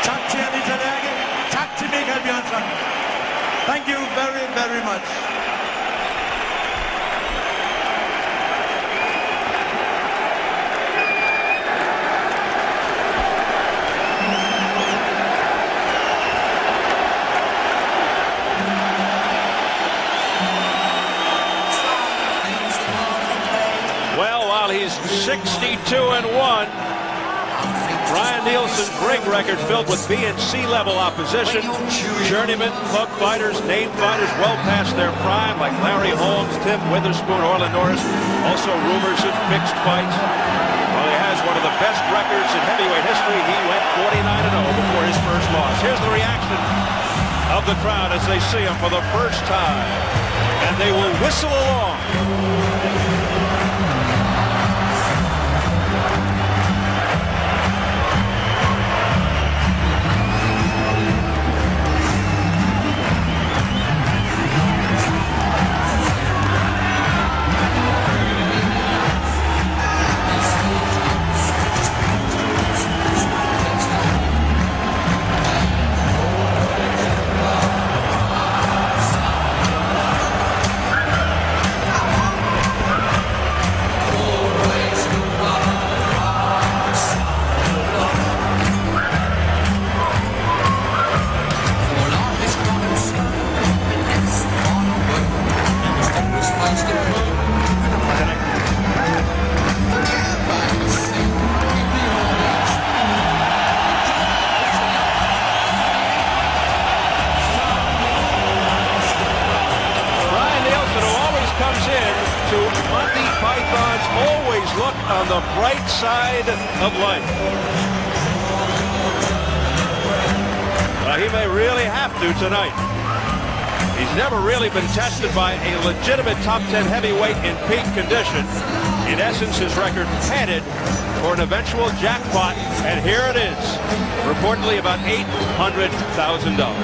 Tak til Anita Lærke. Tak til Michael Bjørnsson. Thank you very, very much. Well, while he's 62-1, Brian Nielsen, great record filled with B and C level opposition. Journeymen, club fighters, named fighters well past their prime, like Larry Holmes, Tim Witherspoon, Orland Norris. Also rumors of fixed fights. Well, he has one of the best records in heavyweight history. He went 49-0 before his first loss. Here's the reaction of the crowd as they see him for the first time. And they will whistle along. On the bright side of life. He may really have to tonight. He's never really been tested by a legitimate top 10 heavyweight in peak condition. In essence, his record headed for an eventual jackpot, and here it is. Reportedly about $800,000.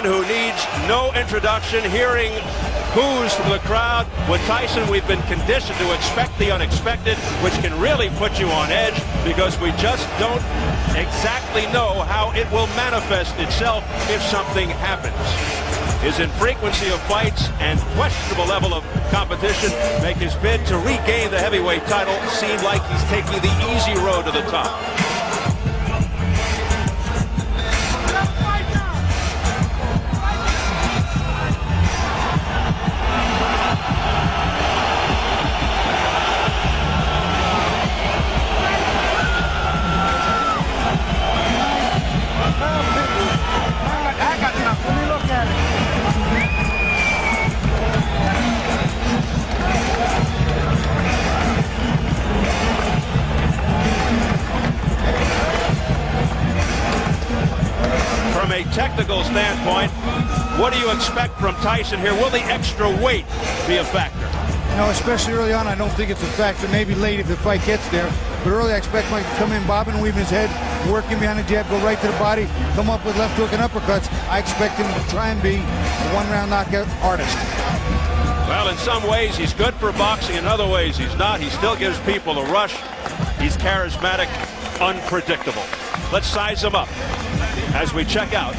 Who needs no introduction, hearing boos from the crowd. With Tyson, we've been conditioned to expect the unexpected, which can really put you on edge because we just don't exactly know how it will manifest itself if something happens. His infrequency of fights and questionable level of competition make his bid to regain the heavyweight title seem like he's taking the easy road to the top. From a technical standpoint, what do you expect from Tyson here? Will the extra weight be a factor? No, especially early on, I don't think it's a factor. Maybe late if the fight gets there. But early, I expect Mike to come in, bob and weave his head, working behind the jab, go right to the body, come up with left hook and uppercuts. I expect him to try and be a one-round knockout artist. Well, in some ways, he's good for boxing. In other ways, he's not. He still gives people a rush. He's charismatic, unpredictable. Let's size him up as we check out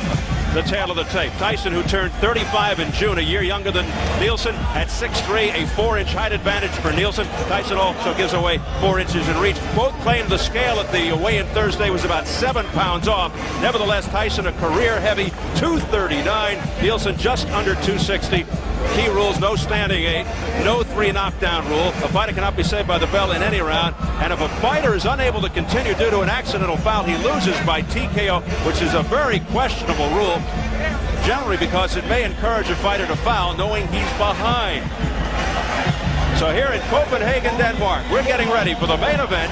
the tail of the tape. Tyson, who turned 35 in June, a year younger than Nielsen, at 6'3", a 4-inch height advantage for Nielsen. Tyson also gives away 4 inches in reach. Both claimed the scale at the weigh-in Thursday was about 7 pounds off. Nevertheless, Tyson a career-heavy 239. Nielsen just under 260. Key rules: no standing 8, no 3 knockdown rule. A fighter cannot be saved by the bell in any round. And if a fighter is unable to continue due to an accidental foul, he loses by TKO, which is a very questionable rule, generally because it may encourage a fighter to foul knowing he's behind. So here in Copenhagen, Denmark, we're getting ready for the main event.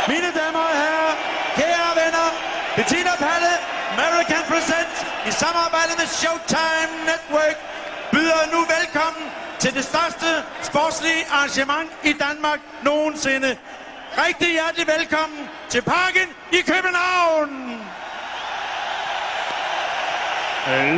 Mine damer og herrer, kære venner, Bettina Palle, American presents i samarbejde med Showtime Network byder nu velkommen til det største sportslige arrangement i Danmark nogensinde. Rigtig hjertelig velkommen til Parken i København.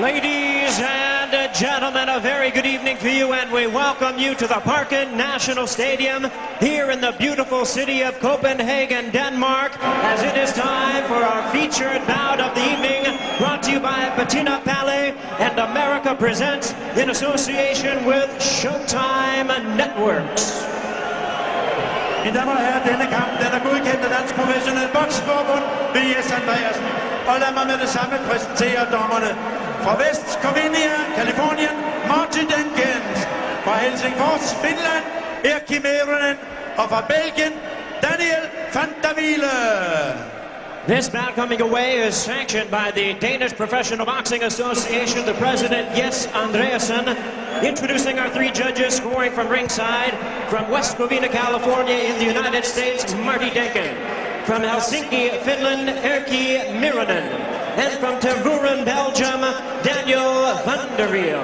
Ladies and gentlemen, a very good evening to you, and we welcome you to the Parken National Stadium here in the beautiful city of Copenhagen, Denmark, as it is time for our featured bout of the evening, brought to you by Patina Palais and America Presents in association with Showtime Networks. Mine damer og herrer, denne kamp den er godkendt af Dansk Professionel Boksforbund, V.S. Andreasen. Og lad mig med det samme præsentere dommerne. Fra West Covina, Kalifornien, Martin Denkens. Fra Helsingfors, Finland, Erkki Meronen. Og fra Belgien, Daniel van der Wiele. This bout coming away is sanctioned by the Danish Professional Boxing Association, the president, Jes Andreasen. Introducing our three judges, scoring from ringside, from West Covina, California in the United States, Marty Denken. From Helsinki, Finland, Erkki Meronen. And from Tervuren, Belgium, Daniel van der Wiele.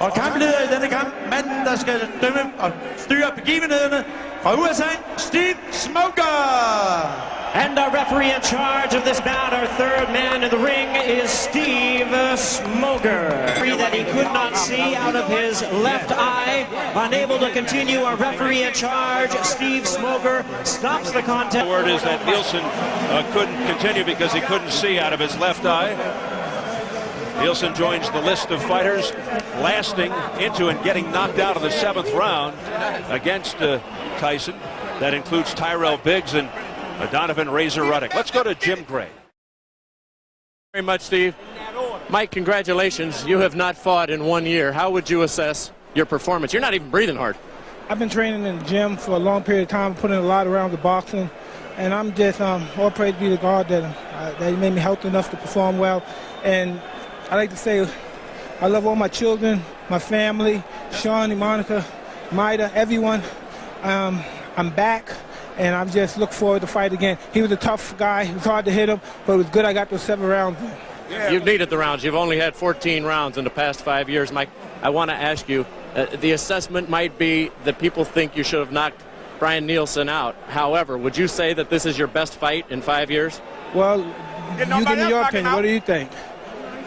Og kampleder i denne kamp, manden der skal dømme og styre begivenhederne, fra USA, Steve Smoker. And our referee in charge of this bout, our third man in the ring, is Steve Smoker. That he could not see out of his left eye. Unable to continue, our referee in charge, Steve Smoker, stops the contest. The word is that Nielsen couldn't continue because he couldn't see out of his left eye. Nielsen joins the list of fighters lasting into and getting knocked out of the 7th round against Tyson. That includes Tyrell Biggs and Donovan Razor Ruddock. Let's go to Jim Gray. Very much, Steve. Mike, congratulations. You have not fought in 1 year. How would you assess your performance? You're not even breathing hard. I've been training in the gym for a long period of time, putting a lot around the boxing, and I'm just all praise be to God that He made me healthy enough to perform well. And I like to say I love all my children, my family, Shawnee, Monica, Maida, everyone. I'm back. And I'm just looking forward to fight again. He was a tough guy. It was hard to hit him, but it was good I got those 7 rounds in. You've needed the rounds. You've only had 14 rounds in the past 5 years. Mike, I want to ask you, the assessment might be that people think you should have knocked Brian Nielsen out. However, would you say that this is your best fight in 5 years? Well, you give me your opinion. What do you think?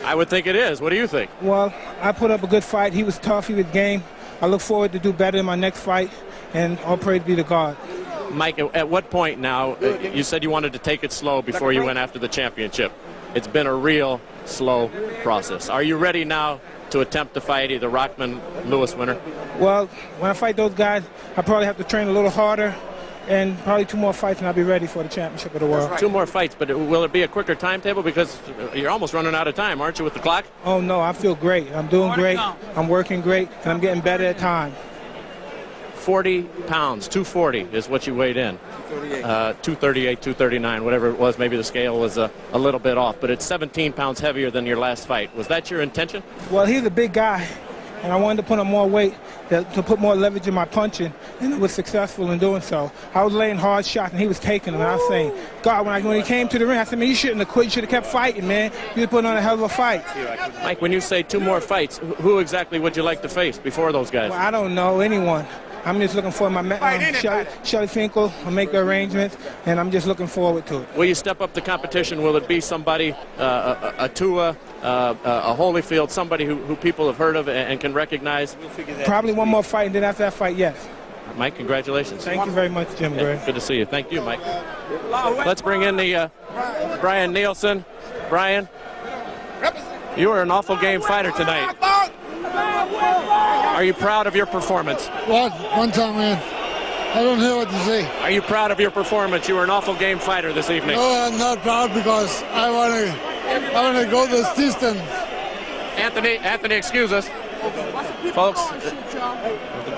I would think it is. What do you think? Well, I put up a good fight. He was tough. He was game. I look forward to do better in my next fight, and all praise be to God. Mike, at what point now, you said you wanted to take it slow before you went after the championship. It's been a real slow process. Are you ready now to attempt to fight either Rockman, Lewis winner? Well, when I fight those guys, I probably have to train a little harder, and probably 2 more fights and I'll be ready for the championship of the world. Right. 2 more fights, but will it be a quicker timetable? Because you're almost running out of time, aren't you, with the clock? Oh, no, I feel great. I'm doing great. I'm working great, and I'm getting better at time. 40 pounds, 240 is what you weighed in. 238, 239, whatever it was. Maybe the scale was a little bit off, but it's 17 pounds heavier than your last fight. Was that your intention? Well, he's a big guy, and I wanted to put on more weight to put more leverage in my punching, and it was successful in doing so. I was laying hard shots, and he was taking them, and I was saying, God, when he came to the ring, I said, man, you shouldn't have quit. You should have kept fighting, man. You were putting on a hell of a fight. Mike, when you say 2 more fights, who exactly would you like to face before those guys? Well, I don't know anyone. I'm just looking for my Shelly Finkel. I'll make the arrangements, and I'm just looking forward to it. Will you step up the competition? Will it be somebody, a Tua, a Holyfield, somebody who people have heard of and can recognize? Probably 1 more fight, and then after that fight, yes. Mike, congratulations. Thank you very much, Jim Gray. Good to see you. Thank you, Mike. Let's bring in the Brian Nielsen. Brian, you were an awful game fighter tonight. Are you proud of your performance? What? One time, man. I don't know what to say. Are you proud of your performance? You were an awful game fighter this evening. No, I'm not proud because I want to go this distance. Anthony, excuse us. Folks,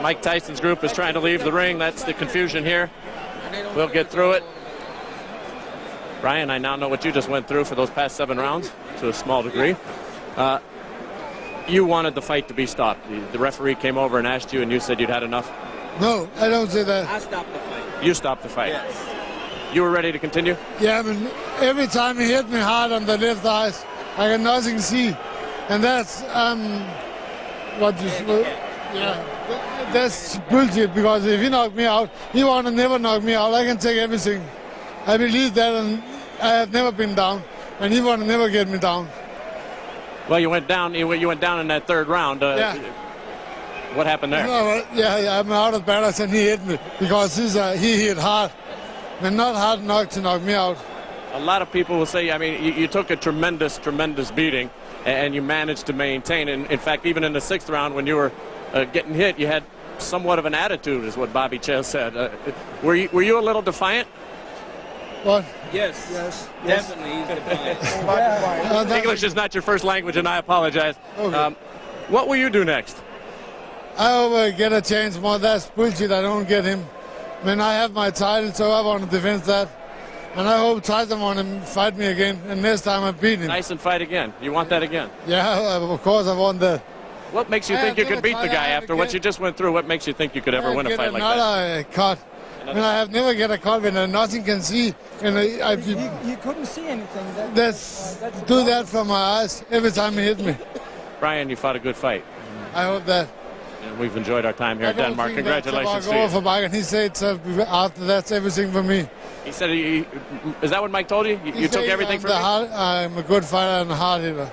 Mike Tyson's group is trying to leave the ring. That's the confusion here. We'll get through it. Brian, I now know what you just went through for those past 7 rounds to a small degree. You wanted the fight to be stopped. The referee came over and asked you, and you said you'd had enough. No, I don't say that. I stopped the fight. You stopped the fight? Yes. You were ready to continue? Yeah, I mean, every time he hit me hard on the left eye, I can nothing see. And that's that's bullshit, because if he knocked me out, he want to never knock me out. I can take everything. I believe that, and I have never been down, and he want to never get me down. Well, you went down. You went down in that third round. Yeah. What happened there? No, yeah, I'm out of balance, and he hit me because he hit hard, and not hard enough to knock me out. A lot of people will say, I mean, you took a tremendous beating, and you managed to maintain. And in fact, even in the 6th round, when you were getting hit, you had somewhat of an attitude, is what Bobby Ches said. Were you a little defiant? What? Yes, definitely. He's defiant. English is not your first language, and I apologize. Okay. What will you do next? I hope I get a chance more. That's bullshit. I don't get him. I mean, I have my title, so I want to defend that. And I hope Tyson want to fight me again, and next time I beat him. Tyson fight again. You want that again? Yeah, of course I want that. What makes you think you could beat the guy after what you just went through? What makes you think you could ever win a fight like that? Another cut. I mean, I have never get a cut when I nothing can see. And you couldn't see anything. Do that from my eyes every time he hit me. Brian, you fought a good fight. I hope that. And we've enjoyed our time here at Denmark. Congratulations to you. you. For he said after that's everything for me. He said, is that what Mike told you? You took everything from me? I'm a good fighter and a hard hitter.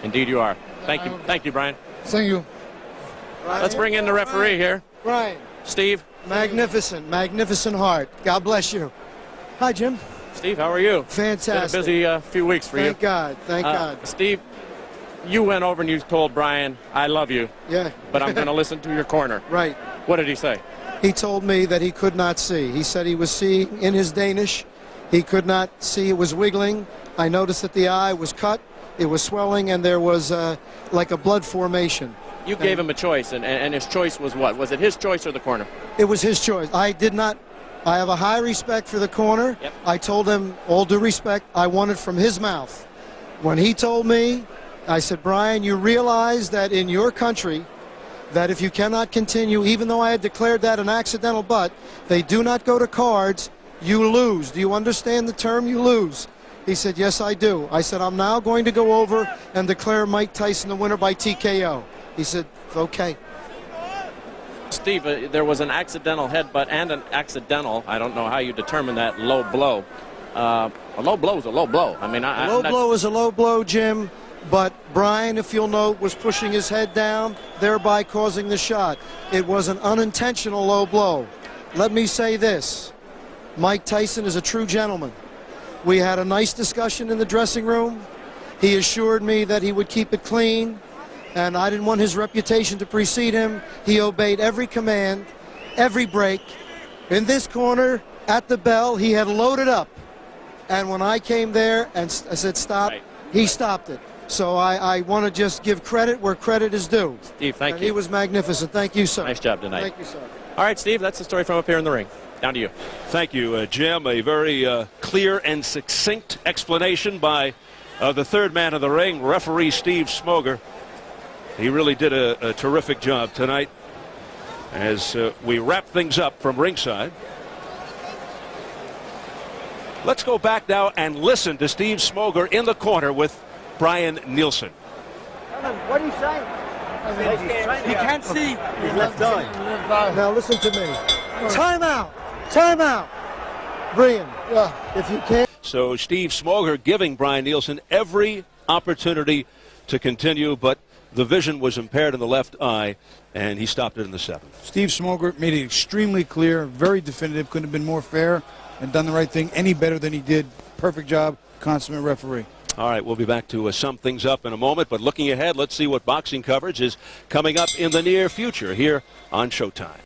Indeed you are. Thank you, Brian. Thank you. Let's bring in the referee here. Brian. Steve. Magnificent heart. God bless you. Hi, Jim. Steve, how are you? Fantastic. It's been a busy few weeks for you. Thank God. Steve, you went over and you told Brian, I love you. Yeah. But I'm going to listen to your corner. Right. What did he say? He told me that he could not see. He said he was seeing in his Danish. He could not see. It was wiggling. I noticed that the eye was cut. It was swelling, and there was like a blood formation. You gave him a choice, and his choice was what? Was it his choice or the corner? It was his choice. I have a high respect for the corner. Yep. I told him, all due respect, I want it from his mouth. When he told me, I said, Brian, you realize that in your country, that if you cannot continue, even though I had declared that an accidental butt, they do not go to cards, you lose. Do you understand the term, you lose? He said, yes, I do. I said, I'm now going to go over and declare Mike Tyson the winner by TKO. He said, okay. Steve, there was an accidental headbutt and an accidental, I don't know how you determine that, low blow. A low blow is a low blow. I mean, a low blow is a low blow, Jim. But Brian, if you'll note, was pushing his head down, thereby causing the shot. It was an unintentional low blow. Let me say this. Mike Tyson is a true gentleman. We had a nice discussion in the dressing room. He assured me that he would keep it clean, and I didn't want his reputation to precede him. He obeyed every command, every break. In this corner, at the bell, he had loaded up. And when I came there and I said stop, he stopped it. So I want to just give credit where credit is due. Steve, thank you. He was magnificent. Thank you, sir. Nice job tonight. Thank you, sir. All right, Steve, that's the story from up here in the ring. Down to you. Thank you, Jim. A very clear and succinct explanation by the third man of the ring, referee Steve Smoger. He really did a terrific job tonight as we wrap things up from ringside. Let's go back now and listen to Steve Smoger in the corner with Brian Nielsen. What are you saying? He can't see his left eye. Now listen to me. Time out. Time out. Brian, if you can't. So Steve Smoger giving Brian Nielsen every opportunity to continue, but the vision was impaired in the left eye, and he stopped it in the 7th. Steve Smoger made it extremely clear, very definitive, couldn't have been more fair and done the right thing any better than he did. Perfect job, consummate referee. All right, we'll be back to sum things up in a moment, but looking ahead, let's see what boxing coverage is coming up in the near future here on Showtime.